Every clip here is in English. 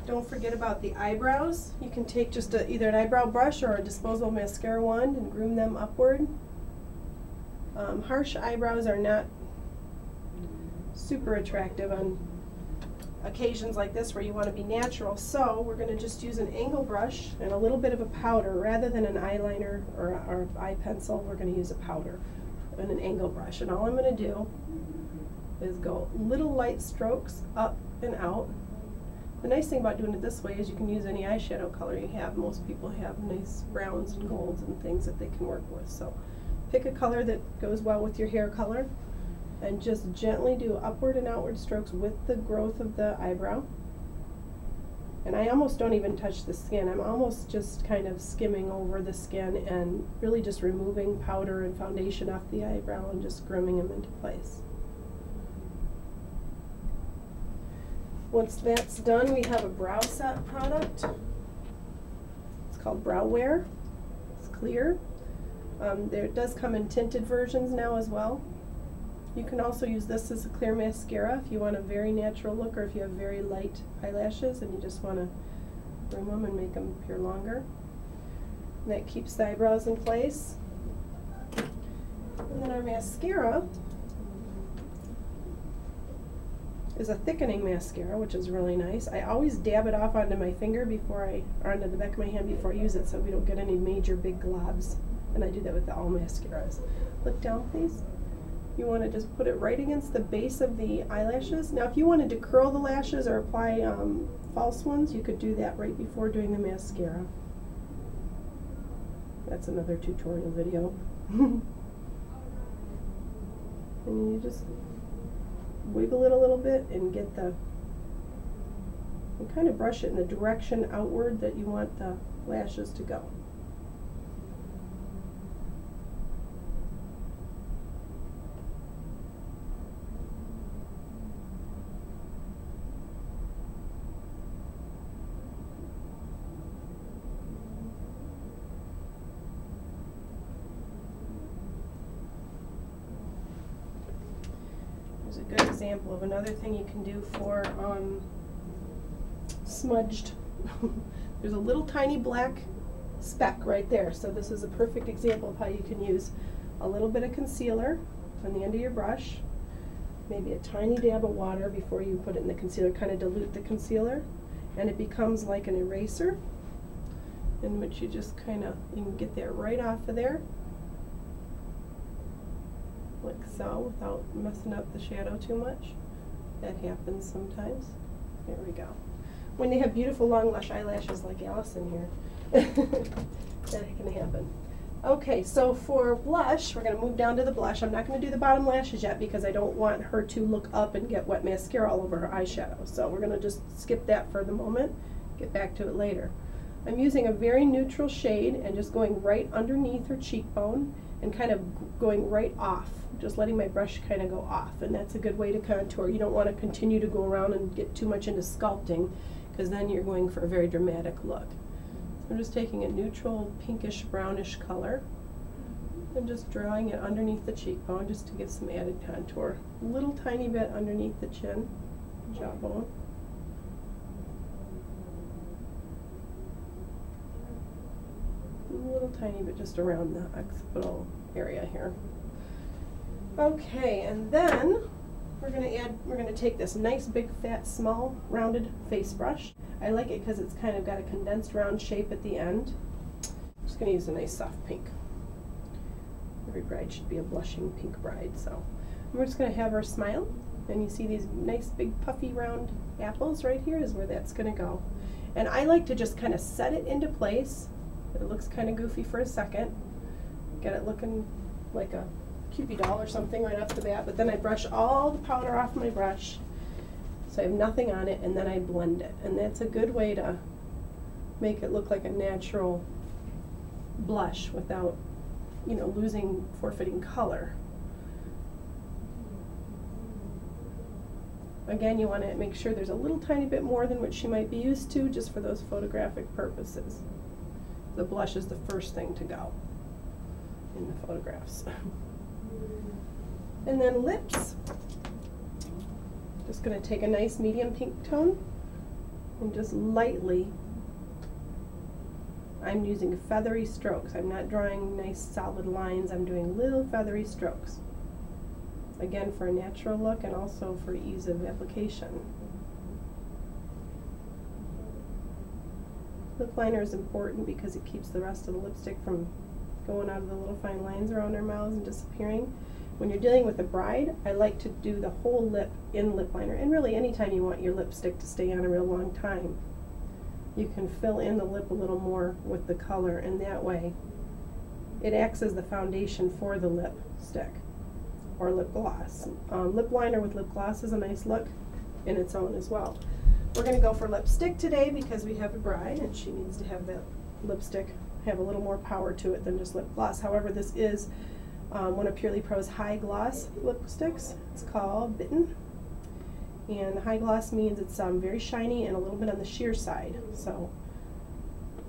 Don't forget about the eyebrows. You can take just either an eyebrow brush or a disposable mascara wand and groom them upward. Harsh eyebrows are not super attractive on occasions like this where you want to be natural, so we're going to just use an angle brush and a little bit of a powder. Rather than an eyeliner or eye pencil, we're going to use a powder and an angle brush. And all I'm going to do is go little light strokes up and out. The nice thing about doing it this way is you can use any eyeshadow color you have. Most people have nice browns and golds and things that they can work with. So pick a color that goes well with your hair color and just gently do upward and outward strokes with the growth of the eyebrow. And I almost don't even touch the skin. I'm almost just kind of skimming over the skin and really just removing powder and foundation off the eyebrow and just grooming them into place. Once that's done, we have a brow set product. It's called Brow Wear. It's clear. It does come in tinted versions now as well. You can also use this as a clear mascara if you want a very natural look, or if you have very light eyelashes and you just want to groom them and make them appear longer. And that keeps the eyebrows in place. And then our mascara is a thickening mascara, which is really nice. I always dab it off onto my finger or onto the back of my hand before I use it, so we don't get any major big globs. And I do that with all mascaras. Look down, please. You want to just put it right against the base of the eyelashes. Now, if you wanted to curl the lashes or apply false ones, you could do that right before doing the mascara. That's another tutorial video. And you just wiggle it a little bit and get and kind of brush it in the direction outward that you want the lashes to go. A good example of another thing you can do for smudged. There's a little tiny black speck right there, so this is a perfect example of how you can use a little bit of concealer on the end of your brush, maybe a tiny dab of water before you put it in the concealer, kind of dilute the concealer, and it becomes like an eraser in which you just you can get that right off of there, like so, without messing up the shadow too much. That happens sometimes. There we go. When they have beautiful long lush eyelashes like Allison here, that can happen. Okay, so for blush, we're going to move down to the blush. I'm not going to do the bottom lashes yet because I don't want her to look up and get wet mascara all over her eyeshadow. So we're going to just skip that for the moment, get back to it later. I'm using a very neutral shade and just going right underneath her cheekbone and kind of going right off, just letting my brush kind of go off, and that's a good way to contour. You don't want to continue to go around and get too much into sculpting, because then you're going for a very dramatic look. So I'm just taking a neutral pinkish brownish color and just drawing it underneath the cheekbone just to give some added contour. A little tiny bit underneath the chin, jawbone. A little tiny bit just around the occipital area here. Okay, and then we're going to take this nice big fat small rounded face brush. I like it because it's kind of got a condensed round shape at the end. I'm just going to use a nice soft pink. Every bride should be a blushing pink bride, so we're just going to have her smile, and you see these nice big puffy round apples right here is where that's going to go. And I like to just kind of set it into place. It looks kind of goofy for a second. Get it looking like a Cupid doll or something right off the bat, but then I brush all the powder off my brush so I have nothing on it, and then I blend it. And that's a good way to make it look like a natural blush without, you know, forfeiting color. Again, you want to make sure there's a little tiny bit more than what she might be used to, just for those photographic purposes. The blush is the first thing to go in the photographs. And then lips. Just going to take a nice medium pink tone And just lightly, I'm using feathery strokes. I'm not drawing nice solid lines, I'm doing little feathery strokes. Again, for a natural look and also for ease of application. Lip liner is important because it keeps the rest of the lipstick from going out of the little fine lines around our mouths and disappearing. When you're dealing with a bride, I like to do the whole lip in lip liner. And really, anytime you want your lipstick to stay on a real long time, you can fill in the lip a little more with the color, and that way it acts as the foundation for the lipstick or lip gloss. Lip liner with lip gloss is a nice look in its own as well. We're going to go for lipstick today because we have a bride and she needs to have that lipstick have a little more power to it than just lip gloss. However, this is one of Purely Pro's high gloss lipsticks. It's called Bitten. And high gloss means it's very shiny and a little bit on the sheer side. So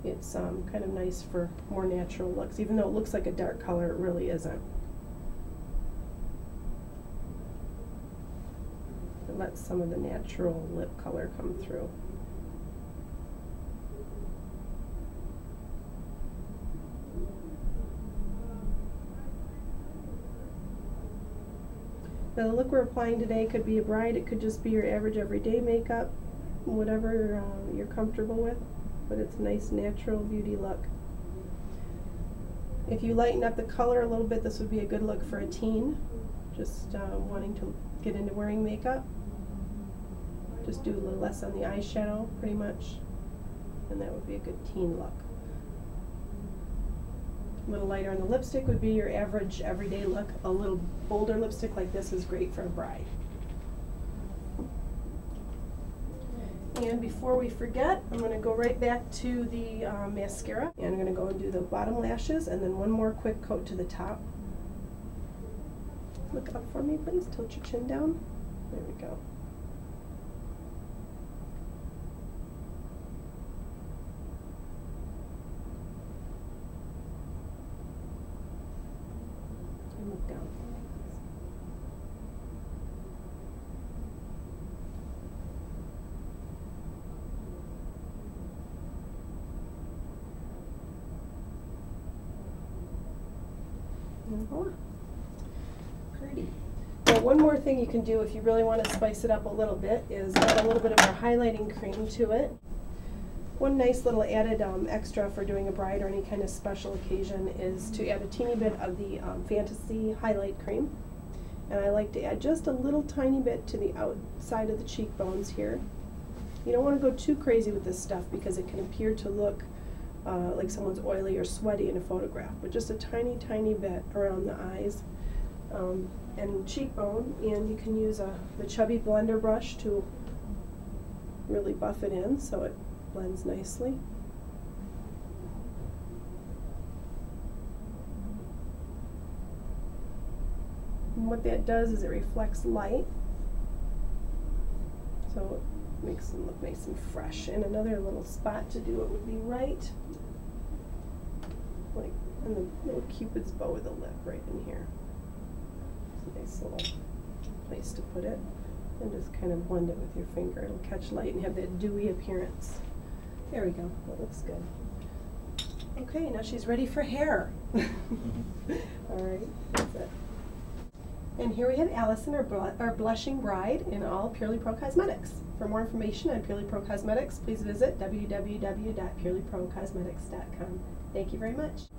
it's kind of nice for more natural looks. Even though it looks like a dark color, it really isn't. It lets some of the natural lip color come through. Now the look we're applying today could be a bride, it could just be your average everyday makeup, whatever you're comfortable with, but it's a nice natural beauty look. If you lighten up the color a little bit, this would be a good look for a teen, just wanting to get into wearing makeup. Just do a little less on the eyeshadow, pretty much, and that would be a good teen look. A little lighter on the lipstick would be your average everyday look. A little bolder lipstick like this is great for a bride. And before we forget, I'm going to go right back to the mascara, and I'm going to go and do the bottom lashes and then one more quick coat to the top. Look up for me, please. Tilt your chin down. There we go. Look down. Pretty. Now one more thing you can do if you really want to spice it up a little bit is add a little bit of our highlighting cream to it. One nice little added extra for doing a bride or any kind of special occasion is to add a teeny bit of the Fantasy highlight cream. And I like to add just a little tiny bit to the outside of the cheekbones here. You don't want to go too crazy with this stuff because it can appear to look like someone's oily or sweaty in a photograph, but just a tiny, tiny bit around the eyes and cheekbone, and you can use the chubby blender brush to really buff it in so it blends nicely. And what that does is it reflects light, so it makes them look nice and fresh. And another little spot to do it would be right like in the little cupid's bow of the lip right in here. It's a nice little place to put it. And just kind of blend it with your finger. It'll catch light and have that dewy appearance. There we go. That looks good. Okay, now she's ready for hair. All right, that's it. And here we have Allison, our blushing bride, in all Purely Pro Cosmetics. For more information on Purely Pro Cosmetics, please visit www.purelyprocosmetics.com. Thank you very much.